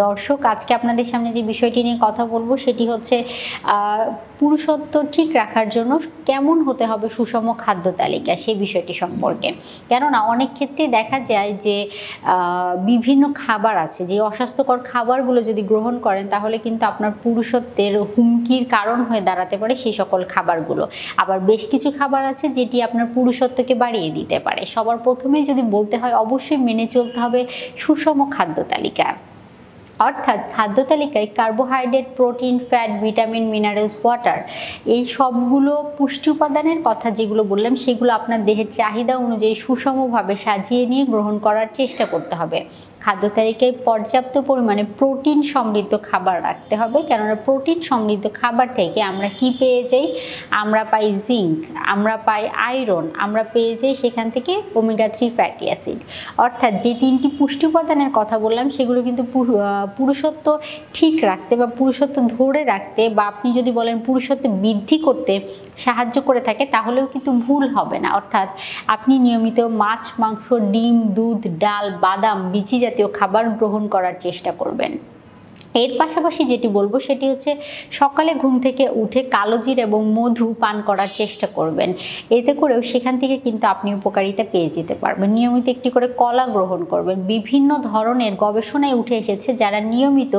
দর্শক, আজকে আপনাদের সামনে যে বিষয়টি নিয়ে কথা বলবো সেটি হচ্ছে পুরুষত্ব ঠিক রাখার জন্য কেমন হতে হবে সুষম খাদ্য তালিকা, সেই বিষয়টি সম্পর্কে। কেননা অনেক ক্ষেত্রে দেখা যায় যে বিভিন্ন খাবার আছে, যে অস্বাস্থ্যকর খাবারগুলো যদি গ্রহণ করেন তাহলে কিন্তু আপনার পুরুষত্বের হুমকির কারণ হয়ে দাঁড়াতে পারে সেই সকল খাবারগুলো। আবার বেশ কিছু খাবার আছে যেটি আপনার পুরুষত্বকে বাড়িয়ে দিতে পারে। সবার প্রথমেই যদি বলতে হয়, অবশ্যই মেনে চলতে হবে সুষম খাদ্য তালিকা। অর্থাৎ খাদ্য তালিকায় carbohydrate, protein, fat, vitamin, minerals, water, এই সবগুলো পুষ্টি উপাদানের কথা যেগুলো বললাম সেগুলো আপনার দেহের চাহিদা অনুযায়ী সুষমভাবে সাজিয়ে নিয়ে গ্রহণ করার চেষ্টা করতে হবে। খাদ্য তালিকায় পর্যাপ্ত পরিমাণে প্রোটিন সমৃদ্ধ খাবার রাখতে হবে, কেননা প্রোটিন সমৃদ্ধ খাবার থেকে আমরা কি পেয়ে যাই? আমরা পাই জিঙ্ক, আমরা পাই আয়রন, আমরা পেয়ে যাই সেখান থেকে ওমেগা 3 ফ্যাটি অ্যাসিড। অর্থাৎ যে তিনটি পুষ্টি উপাদানের কথা বললাম সেগুলো কিন্তু পুরুষত্ব ঠিক রাখতে বা পুরুষত্ব ধরে রাখতে, বা আপনি যদি বলেন পুরুষত্ব বৃদ্ধি করতে সাহায্য করে থাকে, তাহলেও কিন্তু ভুল হবে না। অর্থাৎ আপনি নিয়মিত মাছ, মাংস, ডিম, দুধ, ডাল, বাদাম, বীজি জাতীয় খাবার গ্রহণ করার চেষ্টা করবেন। এর পাশাপাশি যেটি বলবো সেটি হচ্ছে সকালে ঘুম থেকে উঠে কালোজির এবং মধু পান করার চেষ্টা করবেন। এতে করেও সেখান থেকে কিন্তু আপনি উপকারিতা পেয়ে যেতে পারবেন। নিয়মিত একটি করে কলা গ্রহণ করবেন। বিভিন্ন ধরনের গবেষণায় উঠে এসেছে যারা নিয়মিত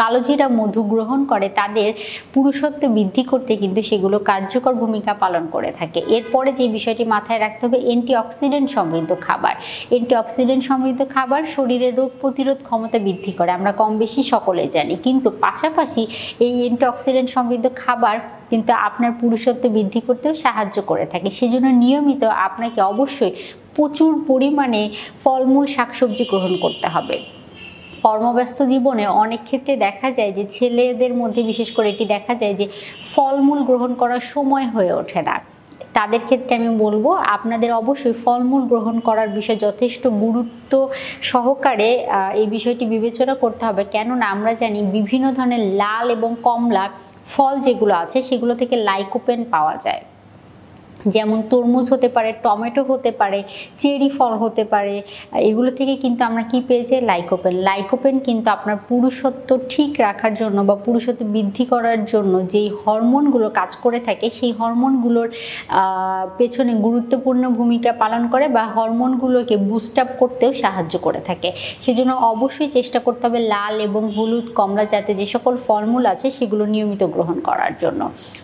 কালোজিরা মধু গ্রহণ করে তাদের পুরুষত্ব বৃদ্ধি করতে কিন্তু সেগুলো কার্যকর ভূমিকা পালন করে থাকে। এরপরে যে বিষয়টি মাথায় রাখতে হবে, অ্যান্টিঅক্সিডেন্ট সমৃদ্ধ খাবার। অ্যান্টিঅক্সিডেন্ট সমৃদ্ধ খাবার শরীরের রোগ প্রতিরোধ ক্ষমতা বৃদ্ধি করে, আমরা কম বেশি সকলে জানি। কিন্তু পাশাপাশি এই অ্যান্টিঅক্সিডেন্ট সমৃদ্ধ খাবার কিন্তু আপনার পুরুষত্ব বৃদ্ধি করতেও সাহায্য করে থাকে। সেজন্য নিয়মিত আপনাকে অবশ্যই প্রচুর পরিমাণে ফলমূল, শাকসবজি গ্রহণ করতে হবে। কর্মব্যস্ত জীবনে অনেক ক্ষেত্রে দেখা যায় যে ছেলেদের মধ্যে বিশেষ করে এটি দেখা যায় যে ফলমূল গ্রহণ করার সময় হয়ে ওঠে না। তাদের ক্ষেত্রে আমি বলবো আপনাদের অবশ্যই ফলমূল গ্রহণ করার বিষয়ে যথেষ্ট গুরুত্ব সহকারে এই বিষয়টি বিবেচনা করতে হবে। কেননা আমরা জানি বিভিন্ন ধরনের লাল এবং কমলা ফল যেগুলো আছে সেগুলো থেকে লাইকোপেন পাওয়া যায়। যেমন তরমুজ হতে পারে, টমেটো হতে পারে, চেরি ফল হতে পারে। এগুলো থেকে কিন্তু আমরা কি পেয়ে যাই? লাইকোপেন। লাইকোপেন কিন্তু আপনার পুরুষত্ব ঠিক রাখার জন্য বা পুরুষত্ব বৃদ্ধি করার জন্য যেই হরমোনগুলো কাজ করে থাকে সেই হরমোনগুলোর পেছনে গুরুত্বপূর্ণ ভূমিকা পালন করে বা হরমোনগুলোকে বুস্ট আপ করতেও সাহায্য করে থাকে। সেজন্য অবশ্যই চেষ্টা করতে হবে লাল এবং হলুদ, কমলা জাতীয় যে সকল ফলমূল আছে সেগুলো নিয়মিত গ্রহণ করার জন্য।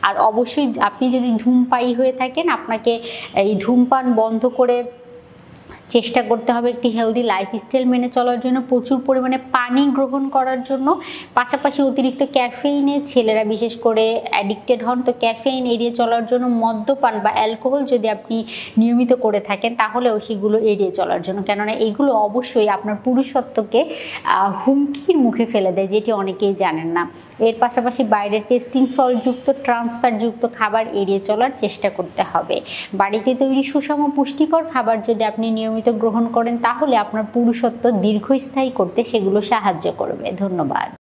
আর অবশ্যই আপনি যদি ধূমপায়ী হয়ে থাকেন, আপনাকে এই ধূমপান বন্ধ করে চেষ্টা করতে হবে একটি হেলদি লাইফস্টাইল মেনে চলার জন্য, প্রচুর পরিমাণে পানি গ্রহণ করার জন্য। পাশাপাশি অতিরিক্ত ক্যাফেইনে ছেলেরা বিশেষ করে অ্যাডিক্টেড হন, তো ক্যাফেইন এড়িয়ে চলার জন্য মদ্যপান বা অ্যালকোহল যদি আপনি নিয়মিত করে থাকেন তাহলেও সেগুলো এড়িয়ে চলার জন্য, কেননা এগুলো অবশ্যই আপনার পুরুষত্বকে হুমকির মুখে ফেলে দেয়, যেটি অনেকেই জানেন না। এর পাশাপাশি বাইরের টেস্টিং সল্টযুক্ত, ট্রান্সফারযুক্ত খাবার এড়িয়ে চলার চেষ্টা করতে হবে। বাড়িতে তৈরি সুষম পুষ্টিকর খাবার যদি আপনি নিয়মিত গ্রহণ করেন তাহলে আপনার পুরুষত্ব দীর্ঘস্থায়ী করতে সেগুলো সাহায্য করবে। ধন্যবাদ।